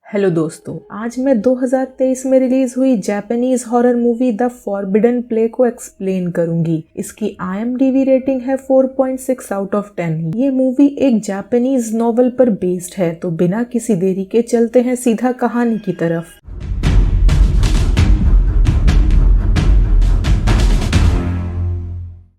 Hello दोस्तों, आज मैं 2023 में रिलीज हुई Japanese horror movie the forbidden play को एक्सप्लेन करूंगी। इसकी IMDb रेटिंग है 4.6 आउट ऑफ 10। ये मूवी एक जापानीज नॉवल पर बेस्ड है, तो बिना किसी देरी के चलते हैं सीधा कहानी की तरफ।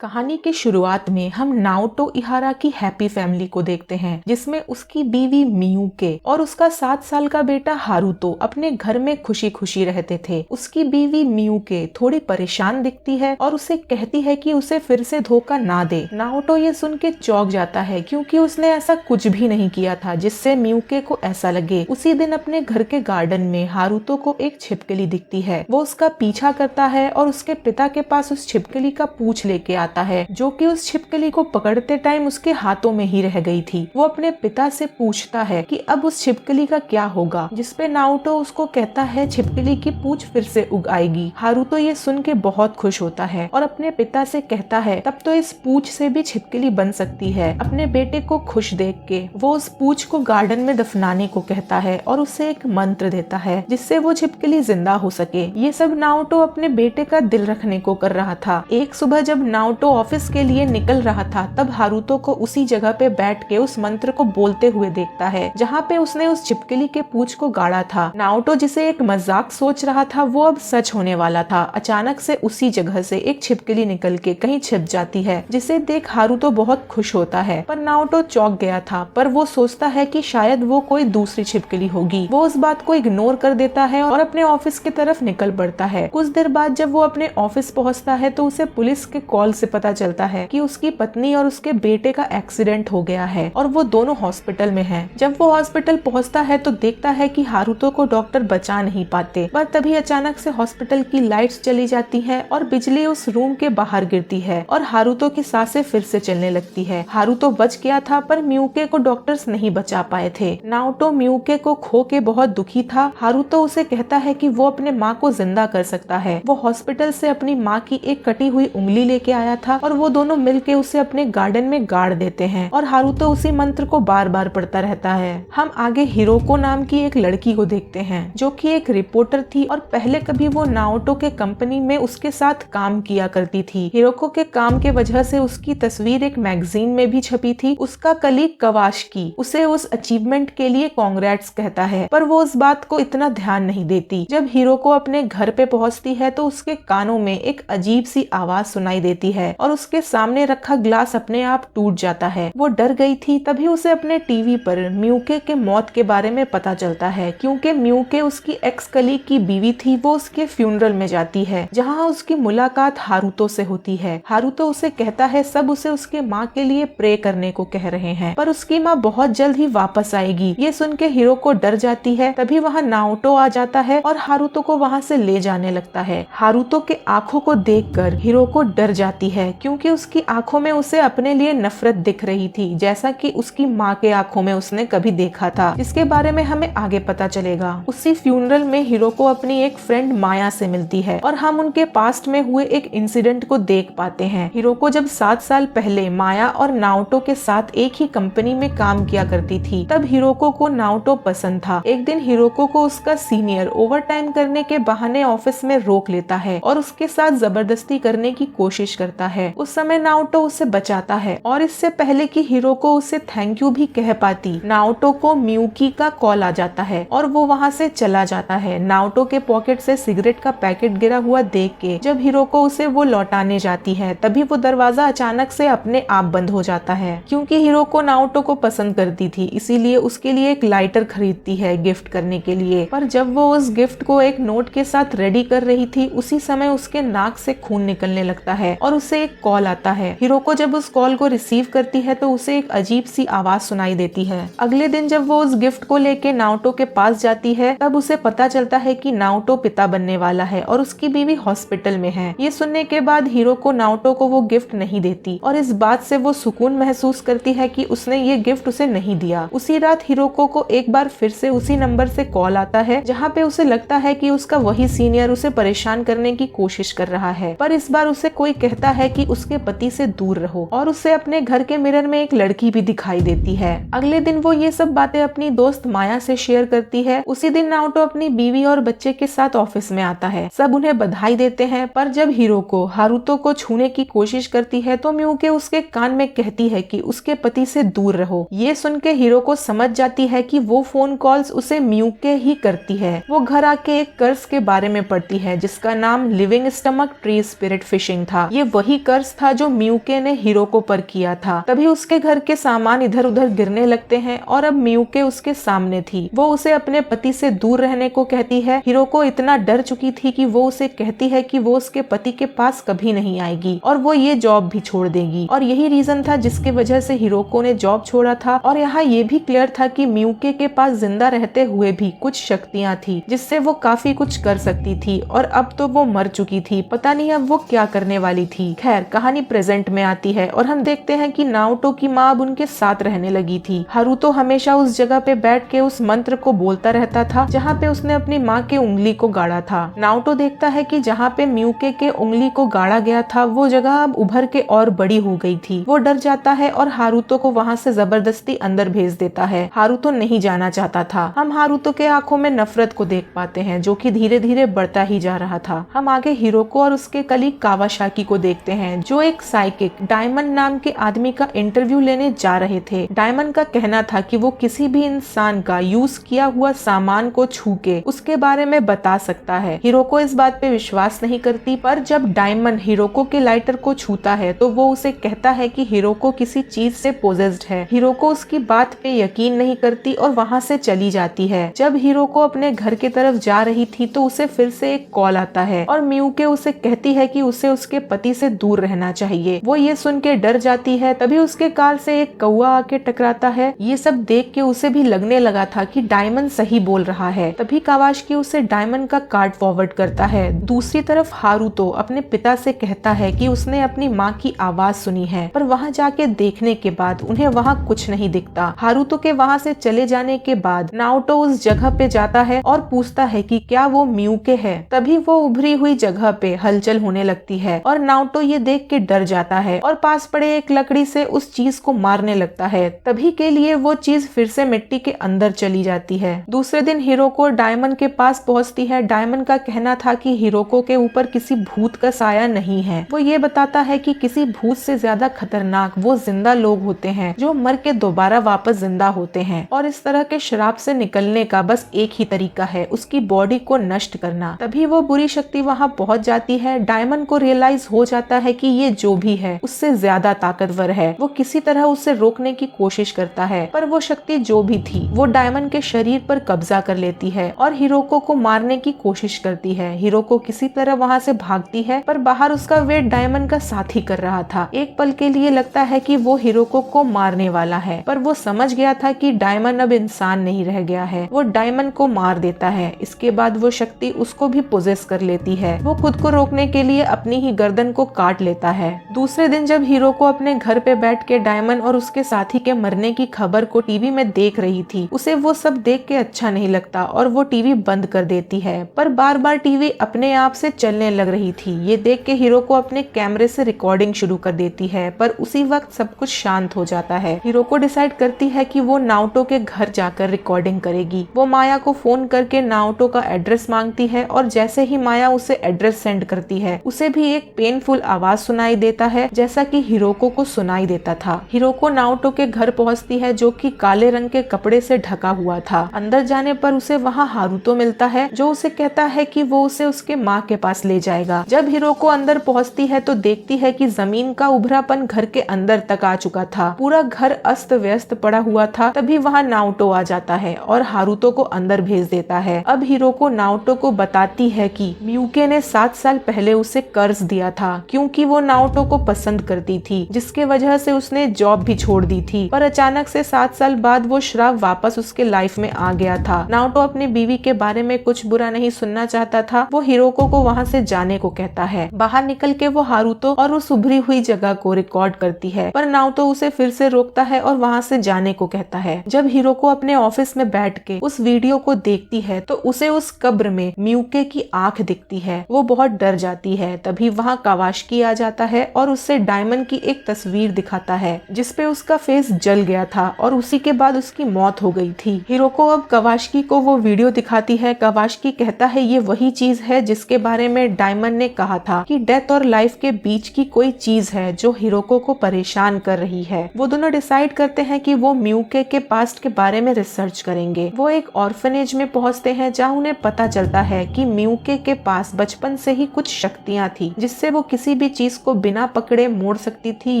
कहानी की शुरुआत में हम नाओटो इहारा की हैप्पी फैमिली को देखते हैं, जिसमें उसकी बीवी मियुके और उसका 7 साल का बेटा हारुतो अपने घर में खुशी खुशी रहते थे। उसकी बीवी मियुके थोड़ी परेशान दिखती है और उसे कहती है कि उसे फिर से धोखा ना दे। नाओटो ये सुन के चौंक जाता है, क्योंकि उसने ऐसा कुछ भी नहीं किया था जिससे मियुके को ऐसा लगे। उसी दिन अपने घर के गार्डन में हारुतो को एक छिपकली दिखती है। वो उसका पीछा करता है और उसके पिता के पास उस छिपकली का पूंछ लेके आता है, जो कि उस छिपकली को पकड़ते टाइम उसके हाथों में ही रह गई थी। वो अपने पिता से पूछता है कि अब उस छिपकली का क्या होगा, जिसपे नाओटो उसको कहता है छिपकली की पूंछ फिर से उग आएगी। हारुतो ये सुन के बहुत खुश होता है और अपने पिता से कहता है तब तो इस पूंछ से भी छिपकली बन सकती है। अपने बेटे को खुश देख के वो उस पूंछ को गार्डन में दफनाने को कहता है और उसे एक मंत्र देता है जिससे वो छिपकली जिंदा हो सके। ये सब नाओटो अपने बेटे का दिल रखने को कर रहा था। एक सुबह जब नाओटो ऑफिस के लिए निकल रहा था, तब हारुतो को उसी जगह पे बैठ के उस मंत्र को बोलते हुए देखता है जहाँ पे उसने उस छिपकली के पूंछ को गाड़ा था। नाओटो जिसे एक मजाक सोच रहा था, वो अब सच होने वाला था। अचानक से उसी जगह से एक छिपकली निकल के कहीं छिप जाती है, जिसे देख हारुतो बहुत खुश होता है। पर नाओटो चौंक गया था, पर वो सोचता है कि शायद वो कोई दूसरी छिपकली होगी। वो उस बात को इग्नोर कर देता है और अपने ऑफिस की तरफ निकल पड़ता है। कुछ देर बाद जब वो अपने ऑफिस पहुंचता है, तो उसे पुलिस के कॉल से पता चलता है कि उसकी पत्नी और उसके बेटे का एक्सीडेंट हो गया है और वो दोनों हॉस्पिटल में हैं। जब वो हॉस्पिटल पहुंचता है तो देखता है कि हारुतो को डॉक्टर बचा नहीं पाते, पर तभी अचानक से हॉस्पिटल की लाइट्स चली जाती है और बिजली उस रूम के बाहर गिरती है और हारुतो की सांसें फिर से चलने लगती है। हारुतो बच गया था, पर मियुके को डॉक्टर्स नहीं बचा पाए थे। नाओटो मियुके को खो के बहुत दुखी था। हारुतो उसे कहता है कि वो अपने माँ को जिंदा कर सकता है। वो हॉस्पिटल से अपनी माँ की एक कटी हुई उंगली लेके आया था और वो दोनों मिलके उसे अपने गार्डन में गाड़ देते हैं और हारुतो उसी मंत्र को बार बार पढ़ता रहता है। हम आगे हिरोको नाम की एक लड़की को देखते हैं, जो कि एक रिपोर्टर थी और पहले कभी वो नाओटो के कंपनी में उसके साथ काम किया करती थी। हिरोको के काम के वजह से उसकी तस्वीर एक मैगजीन में भी छपी थी। उसका कलीग कवाशकी उसे उस अचीवमेंट के लिए कांग्रेट्स कहता है, पर वो उस बात को इतना ध्यान नहीं देती। जब हिरोको अपने घर पे पहुंचती है तो उसके कानों में एक अजीब सी आवाज सुनाई देती है और उसके सामने रखा ग्लास अपने आप टूट जाता है। वो डर गई थी। तभी उसे अपने टीवी पर मियुके के मौत के बारे में पता चलता है, क्योंकि मियुके उसकी एक्स कलीग की बीवी थी। वो उसके फ्यूनरल में जाती है, जहाँ उसकी मुलाकात हारुतो से होती है। हारुतो उसे कहता है सब उसे उसके माँ के लिए प्रे करने को कह रहे हैं, पर उसकी माँ बहुत जल्द ही वापस आएगी। ये सुन के हिरोको डर जाती है। तभी वहाँ नाओटो आ जाता है और हारुतो को वहाँ से ले जाने लगता है। हारुतो के आंखों को देखकर हिरोको डर जाती है, क्योंकि उसकी आंखों में उसे अपने लिए नफरत दिख रही थी, जैसा कि उसकी माँ के आंखों में उसने कभी देखा था, जिसके बारे में हमें आगे पता चलेगा। उसी फ्यूनरल में हिरोको अपनी एक फ्रेंड माया से मिलती है और हम उनके पास्ट में हुए एक इंसिडेंट को देख पाते हैं। हिरोको जब 7 साल पहले माया और नाओटो के साथ एक ही कंपनी में काम किया करती थी, तब हिरोको को नाओटो पसंद था। एक दिन हिरोको को उसका सीनियर ओवर टाइम करने के बहाने ऑफिस में रोक लेता है और उसके साथ जबरदस्ती करने की कोशिश करता है। उस समय नाओटो उसे बचाता है और इससे पहले कि हिरोको उसे थैंक यू भी कह पाती, नाओटो को मियुकी का कॉल आ जाता है और वो वहाँ से चला जाता है। नाओटो के पॉकेट से सिगरेट का पैकेट गिरा हुआ देख के जब हिरोको उसे वो लौटाने जाती है, तभी वो दरवाजा अचानक से अपने आप बंद हो जाता है। क्योंकि हिरोको नाओटो को पसंद करती थी, इसीलिए उसके लिए एक लाइटर खरीदती है गिफ्ट करने के लिए। पर जब वो उस गिफ्ट को एक नोट के साथ रेडी कर रही थी, उसी समय उसके नाक से खून निकलने लगता है और उसे एक कॉल आता है। हिरोको जब उस कॉल को रिसीव करती है तो उसे एक अजीब सी आवाज सुनाई देती है। अगले दिन जब वो उस गिफ्ट को लेके नाओटो के पास जाती है, तब उसे पता चलता है कि नाओटो पिता बनने वाला है और उसकी बीवी हॉस्पिटल में है। ये सुनने के बाद हिरोको नाओटो को वो गिफ्ट नहीं देती और इस बात से वो सुकून महसूस करती है कि उसने ये गिफ्ट उसे नहीं दिया। उसी रात हिरोको को एक बार फिर से उसी नंबर से कॉल आता है, जहाँ पे उसे लगता है कि उसका वही सीनियर उसे परेशान करने की कोशिश कर रहा है। पर इस बार उसे कोई कहता है कि उसके पति से दूर रहो और उसे अपने घर के मिरर में एक लड़की भी दिखाई देती है। अगले दिन वो ये सब बातें अपनी दोस्त माया से शेयर करती है। उसी दिन नाओटो अपनी बीवी और बच्चे के साथ ऑफिस में आता है। सब उन्हें बधाई देते हैं, पर जब हिरोको हारुतो को छूने की कोशिश करती है तो मियुके उसके कान में कहती है कि उसके पति से दूर रहो। ये सुन के हिरोको समझ जाती है कि वो फोन कॉल्स उसे मियुके ही करती है। वो घर आके एक कर्ज के बारे में पढ़ती है जिसका नाम living stomach tree spirit fishing था। ये वही कर्ज था जो मियुके ने हिरोको पर किया था। तभी उसके घर के सामान इधर उधर गिरने लगते हैं और अब मियुके उसके सामने थी। वो उसे अपने पति से दूर रहने को कहती है। हिरोको इतना डर चुकी थी कि वो उसे कहती है कि वो उसके पति के पास कभी नहीं आएगी और वो ये जॉब भी छोड़ देगी। और यही रीजन था जिसकी वजह से हिरोको ने जॉब छोड़ा था। और यहाँ ये भी क्लियर था कि मियुके के पास जिंदा रहते हुए भी कुछ शक्तियाँ थी जिससे वो काफी कुछ कर सकती थी और अब तो वो मर चुकी थी। पता नहीं अब वो क्या करने वाली थी। खैर, कहानी प्रेजेंट में आती है और हम देखते हैं कि नाओटो की माँ अब उनके साथ रहने लगी थी। हारुतो हमेशा उस जगह पे बैठ के उस मंत्र को बोलता रहता था जहाँ पे उसने अपनी माँ के उंगली को गाड़ा था। नाओटो देखता है कि जहाँ पे मियुके के उंगली को गाड़ा गया था वो जगह अब उभर के और बड़ी हो गई थी। वो डर जाता है और हारुतो को वहाँ से जबरदस्ती अंदर भेज देता है। हारुतो नहीं जाना चाहता था। हम हारुतो के आंखों में नफरत को देख पाते हैं जो कि धीरे धीरे बढ़ता ही जा रहा था। हम आगे हिरोको और उसके कलीग कावासाकी को देखते हैं जो एक साइकिक डायमंड नाम के आदमी का इंटरव्यू लेने जा रहे थे। डायमंड का कहना था कि वो किसी भी इंसान का यूज किया हुआ सामान को छू के उसके बारे में बता सकता है। हिरोको इस बात पे विश्वास नहीं करती, पर जब डायमंड हिरोको के लाइटर को छूता है तो वो उसे कहता है कि हिरोको किसी चीज से पोजेस्ड है। हिरोको उसकी बात पे यकीन नहीं करती और वहाँ से चली जाती है। जब हिरोको अपने घर की तरफ जा रही थी तो उसे फिर से एक कॉल आता है और मियुके उसे कहती है कि उसे उसके पति से दूर रहना चाहिए। वो ये सुन के डर जाती है। तभी उसके कार से एक कौवा आके टकराता है। ये सब देख के उसे भी लगने लगा था कि डायमंड सही बोल रहा है। तभी कावासाकी उसे डायमंड का कार्ड फॉरवर्ड करता है। दूसरी तरफ हारुतो अपने पिता से कहता है कि उसने अपनी माँ की आवाज सुनी है, पर वहाँ जाके देखने के बाद उन्हें वहाँ कुछ नहीं दिखता। हारुतो के वहाँ से चले जाने के बाद नाओटो उस जगह पे जाता है और पूछता है कि क्या वो मियुके है। तभी वो उभरी हुई जगह पे हलचल होने लगती है और नाओटो ये देख के डर जाता है और पास पड़े एक लकड़ी से उस चीज को मारने लगता है। तभी के लिए वो चीज फिर से मिट्टी के अंदर चली जाती है। दूसरे दिन हिरोको डायमंड के पास पहुंचती है। डायमंड का कहना था कि हिरोको के ऊपर किसी भूत का साया नहीं है। वो ये बताता है कि किसी भूत से ज्यादा खतरनाक वो जिंदा लोग होते हैं जो मर के दोबारा वापस जिंदा होते हैं और इस तरह के श्राप से निकलने का बस एक ही तरीका है, उसकी बॉडी को नष्ट करना। तभी वो बुरी शक्ति वहाँ पहुँच जाती है। डायमंड को रियलाइज हो जाता है कि ये जो भी है उससे ज्यादा ताकतवर है। वो किसी तरह उसे रोकने की कोशिश करता है, पर वो शक्ति जो भी थी वो डायमंड के शरीर पर कब्जा कर लेती है और हिरोको को मारने की कोशिश करती है। हिरोको किसी तरह वहाँ से भागती है, पर बाहर उसका वेट डायमंड का साथी कर रहा था। एक पल के लिए लगता है कि वो हिरोको को मारने वाला है, पर वो समझ गया था कि डायमंड अब इंसान नहीं रह गया है। वो डायमंड को मार देता है। इसके बाद वो शक्ति उसको भी पोजेस कर लेती है। वो खुद को रोकने के लिए अपनी ही गर्दन को काट लेता है। दूसरे दिन जब हिरोको अपने घर पे बैठ के डायमंड और उसके साथी के मरने की खबर को टीवी में देख रही थी, उसे वो सब देख के अच्छा नहीं लगता और वो टीवी बंद कर देती है। पर बार बार टीवी अपने आप से चलने लग रही थी। ये देख के हिरोको अपने कैमरे से रिकॉर्डिंग शुरू कर देती है, पर उसी वक्त सब कुछ शांत हो जाता है। हिरोको डिसाइड करती है कि वो नाओटो के घर जाकर रिकॉर्डिंग करेगी। वो माया को फोन करके नाओटो का एड्रेस मांगती है और जैसे ही माया उसे एड्रेस सेंड करती है, उसे भी एक पेनफुल आवाज सुनाई देता है जैसा कि हिरोको को सुनाई देता था। हिरोको नाओटो के घर पहुंचती है जो कि काले रंग के कपड़े से ढका हुआ था। अंदर जाने पर उसे वहां हारुतो मिलता है जो उसे कहता है कि वो उसे उसके माँ के पास ले जाएगा। जब हिरोको अंदर पहुंचती है तो देखती है कि जमीन का उभरापन घर के अंदर तक आ चुका था। पूरा घर अस्त व्यस्त पड़ा हुआ था। तभी वहाँ नाओटो आ जाता है और हारुतो को अंदर भेज देता है। अब हिरोको नाओटो को बताती है कि मियुके ने 7 साल पहले उसे कर्ज दिया था क्योंकि वो नाओटो को पसंद करती थी, जिसके वजह से उसने जॉब भी छोड़ दी थी। पर अचानक से 7 साल बाद वो श्राप वापस उसके लाइफ में आ गया था। नाओटो अपनी बीवी के बारे में कुछ बुरा नहीं सुनना चाहता था। वो हिरोको को वहाँ से जाने को कहता है। बाहर निकल के वो हारुतो और उस उभरी हुई जगह को रिकॉर्ड करती है, पर नाओटो उसे फिर से रोकता है और वहाँ से जाने को कहता है। जब हिरोको अपने ऑफिस में बैठ के उस वीडियो को देखती है तो उसे उस कब्र में मियुके की आंख दिखती है। वो बहुत डर जाती है। तभी वहाँ कावासाकी कवाशिकी आ जाता है और उससे डायमंड की एक तस्वीर दिखाता है जिसपे उसका फेस जल गया था और उसी के बाद उसकी मौत हो गई थी। हिरोको अब कवाशिकी को वो वीडियो दिखाती है। कवाशिकी कहता है ये वही चीज है जिसके बारे में डायमंड ने कहा था कि डेथ और लाइफ के बीच की कोई चीज है जो हिरोको को परेशान कर रही है। वो दोनों डिसाइड करते हैं कि वो मियुके के पास्ट के बारे में रिसर्च करेंगे। वो एक ऑर्फनेज में पहुंचते हैं जहाँ उन्हें पता चलता है कि मियुके के पास बचपन से ही कुछ शक्तियाँ थी जिससे वो किसी भी चीज को बिना पकड़े मोड़ सकती थी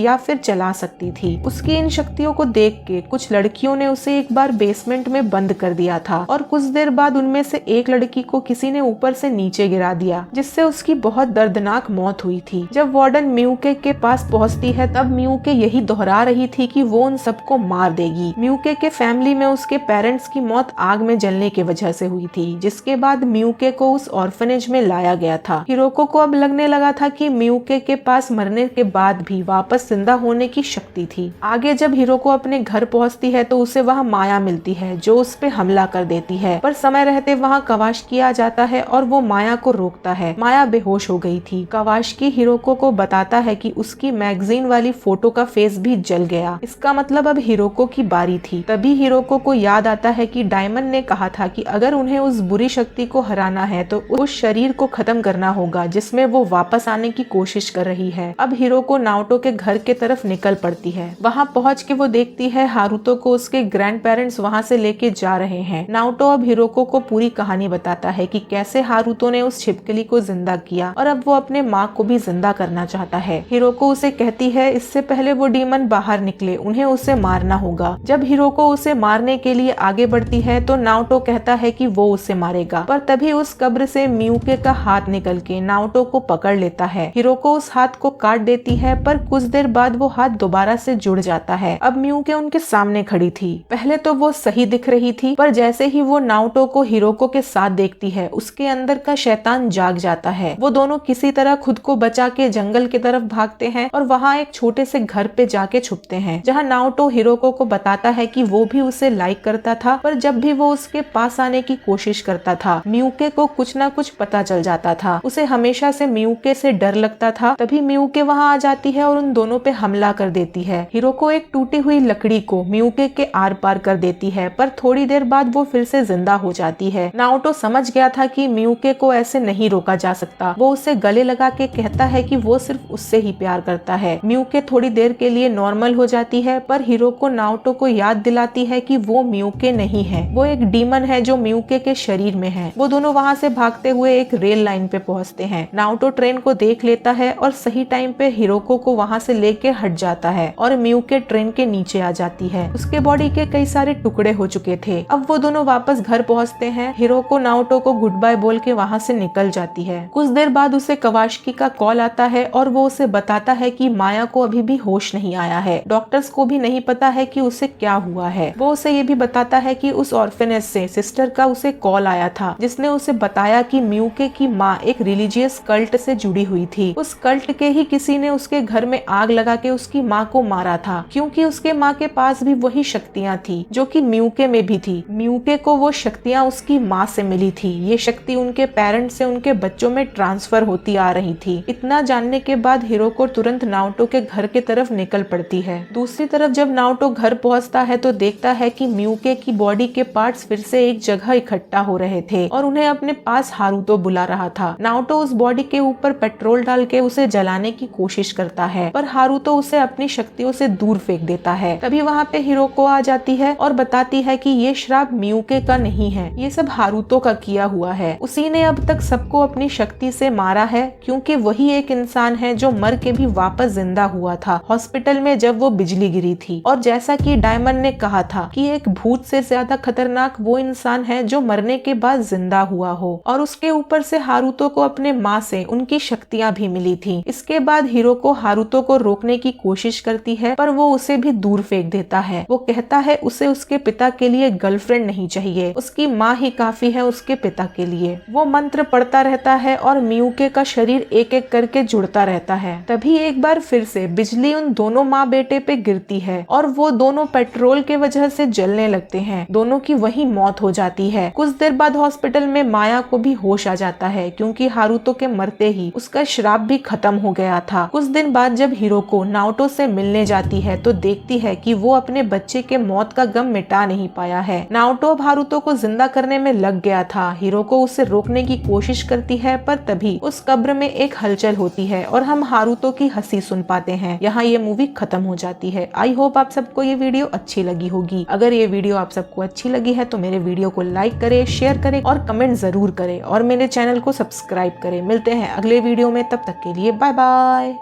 या फिर चला सकती थी। उसकी इन शक्तियों को देख के कुछ लड़कियों ने उसे एक बार बेसमेंट में बंद कर दिया था और कुछ देर बाद उनमें से एक लड़की को किसी ने ऊपर से नीचे गिरा दिया जिससे उसकी बहुत दर्दनाक मौत हुई थी। जब वार्डन मियुके के पास पहुंचती है तब मियुके यही दोहरा रही थी कि वो उन सबको मार देगी। मियुके के फैमिली में उसके पेरेंट्स की मौत आग में जलने की वजह से हुई थी जिसके बाद मियुके को उस ऑर्फनेज में लाया गया था। हिरोको को अब लगने लगा था कि मियुके के पास मरने के बाद भी वापस जिंदा होने की शक्ति थी। आगे जब हिरोको अपने घर पहुंचती है तो उसे वहाँ माया मिलती है जो उस पे हमला कर देती है, पर समय रहते वहाँ कवाशिकी आ जाता है और वो माया को रोकता है। माया बेहोश हो गई थी। कवाशिकी हिरोको को बताता है कि उसकी मैगजीन वाली फोटो का फेस भी जल गया। इसका मतलब अब हिरोको की बारी थी। तभी हिरोको को याद आता है कि डायमंड ने कहा था कि अगर उन्हें उस बुरी शक्ति को हराना है तो उस शरीर को खत्म करना होगा जिसमें वो वापस आने की कोशिश कर रही है। अब हिरोको नाओटो के घर के तरफ निकल पड़ती है। वहाँ पहुँच के वो देखती है हारुतो को उसके ग्रैंड पेरेंट्स वहाँ से लेके जा रहे हैं। नाओटो अब हिरोको को पूरी कहानी बताता है कि कैसे हारुतो ने उस छिपकली को जिंदा किया और अब वो अपने माँ को भी जिंदा करना चाहता है। हिरोको उसे कहती है इससे पहले वो डीमन बाहर निकले उन्हें उसे मारना होगा। जब हिरोको उसे मारने के लिए आगे बढ़ती है तो नाओटो कहता है कि वो उसे मारेगा, पर तभी उस कब्र से मियुके का हाथ निकल के नाओटो को पकड़ लेता है। हिरोको उस हाथ को काट देती है पर कुछ देर बाद वो हाथ दोबारा से जुड़ जाता है। अब मियुके उनके सामने खड़ी थी। पहले तो वो सही दिख रही थी, पर जैसे ही वो नाओटो को हिरोको के साथ देखती है उसके अंदर का शैतान जाग जाता है। वो दोनों किसी तरह खुद को बचा के जंगल की तरफ भागते हैं और वहाँ एक छोटे से घर पे जाके छुपते हैं जहाँ नाओटो हिरोको को बताता है कि वो भी उसे लाइक करता था, पर जब भी वो उसके पास आने की कोशिश करता था मियुके को कुछ ना कुछ पता चल जाता था। उसे हमेशा से मियुके से डर लगता था। तभी मियुके वहाँ आ जाती है और उन दोनों पे हमला कर देती है। हिरोको एक टूटी हुई लकड़ी को मियुके के आर पार कर देती है, पर थोड़ी देर बाद वो फिर से जिंदा हो जाती है। नाओटो समझ गया था कि मियुके को ऐसे नहीं रोका जा सकता। वो उसे गले लगा के कहता है कि वो सिर्फ उससे ही प्यार करता है। मियुके थोड़ी देर के लिए नॉर्मल हो जाती है, पर हिरोको नाओटो को याद दिलाती है कि वो मियुके नहीं है, वो एक डीमन है जो मियुके के शरीर में है। वो दोनों वहाँ से भागते हुए एक रेल लाइन पे पहुँचते हैं। नाओटो ट्रेन को देख लेता है और सही टाइम पे हिरोको को वहाँ से लेके हट जाता है और मियुके ट्रेन के नीचे आ जाती है। उसके बॉडी के कई सारे टुकड़े हो चुके थे। अब वो दोनों वापस घर पहुँचते हैं। हिरोको नाओटो को गुड बाय बोल के वहाँ से निकल जाती है। कुछ देर बाद उसे कवाशिकी का कॉल आता है और वो उसे बताता है कि माया को अभी भी होश नहीं आया है। डॉक्टर्स को भी नहीं पता है कि उसे क्या हुआ है। वो उसे ये भी बताता है कि उस ऑर्फनेज से सिस्टर का उसे कॉल आया था जिसने उसे बताया कि मियुके की माँ एक रिलीजियस कल्ट से जुड़ी हुई थी। उस कल्ट के ही किसी ने उसके घर में आग लगा के उसकी माँ को मारा था, क्योंकि उसके माँ के पास भी वही शक्तियाँ थी जो कि मियुके में भी थी। मियुके को वो शक्तियाँ उसकी माँ से मिली थी। ये शक्ति उनके पेरेंट्स से उनके बच्चों में ट्रांसफर होती आ रही थी। इतना जानने के बाद हिरोको तुरंत नाओटो के घर के तरफ निकल पड़ती है। दूसरी तरफ जब नाओटो घर पहुंचता है तो देखता है कि मियुके की बॉडी के पार्ट्स फिर से एक जगह इकट्ठा हो रहे थे और उन्हें अपने पास हारुतो बुला रहा था। नाओटो उस बॉडी के ऊपर पेट्रोल डाल के उसे जलाने की कोशिश करता है, पर हारुतो उसे अपनी शक्तियों से दूर फेंक देता है। तभी वहाँ पे हिरोको आ जाती है और बताती है कि ये श्राप मियुके का नहीं है, ये सब हारुतो का किया हुआ है। उसी ने अब तक सबको अपनी शक्ति से मारा है, क्योंकि वही एक इंसान है जो मर के भी वापस जिंदा हुआ था हॉस्पिटल में जब वो बिजली गिरी थी। और जैसा कि डायमंड ने कहा था कि एक भूत से ज्यादा खतरनाक वो इंसान है जो मरने के बाद जिंदा हुआ हो। और उसके ऊपर से हारुतो को अपने माँ से उनकी शक्तियाँ भी मिली थी। इसके बाद हिरोको हारुतो को रोकने की कोशिश करती है, पर वो उसे भी दूर फेंक देता है। वो कहता है उसे उसके पिता के लिए गर्लफ्रेंड नहीं चाहिए, उसकी माँ ही काफी है उसके पिता के लिए। वो मंत्र पढ़ता रहता है और मियुके का शरीर एक एक करके जुड़ता रहता है। तभी एक बार फिर से बिजली उन दोनों माँ बेटे पे गिरती है और वो दोनों पेट्रोल के वजह से जलने लगते हैं। दोनों की वही मौत हो जाती है। कुछ देर बाद हॉस्पिटल में माया को भी होश आ जाता है, क्योंकि हारुतो के मरते ही उसका श्राप भी खत्म हो गया था। कुछ दिन बाद जब हिरोको नाओटो से मिलने जाती है तो देखती है कि वो अपने बच्चे के मौत का गम मिटा नहीं पाया है। नाओटो अब हारुतो को जिंदा करने में लग गया था। हिरोको उसे रोकने की कोशिश करती है पर तभी उस कब्र में एक हलचल होती है और हम हारुतो की हंसी सुन पाते हैं। यहाँ ये मूवी खत्म हो जाती है। आई होप आप सबको ये वीडियो अच्छी लगी होगी। अगर ये वीडियो आप सबको अच्छी लगी है तो मेरे वीडियो को लाइक करें, शेयर करें और कमेंट जरूर करें और मेरे चैनल को सब्सक्राइब करें। मिलते हैं अगले वीडियो में, तब तक के लिए बाय बाय।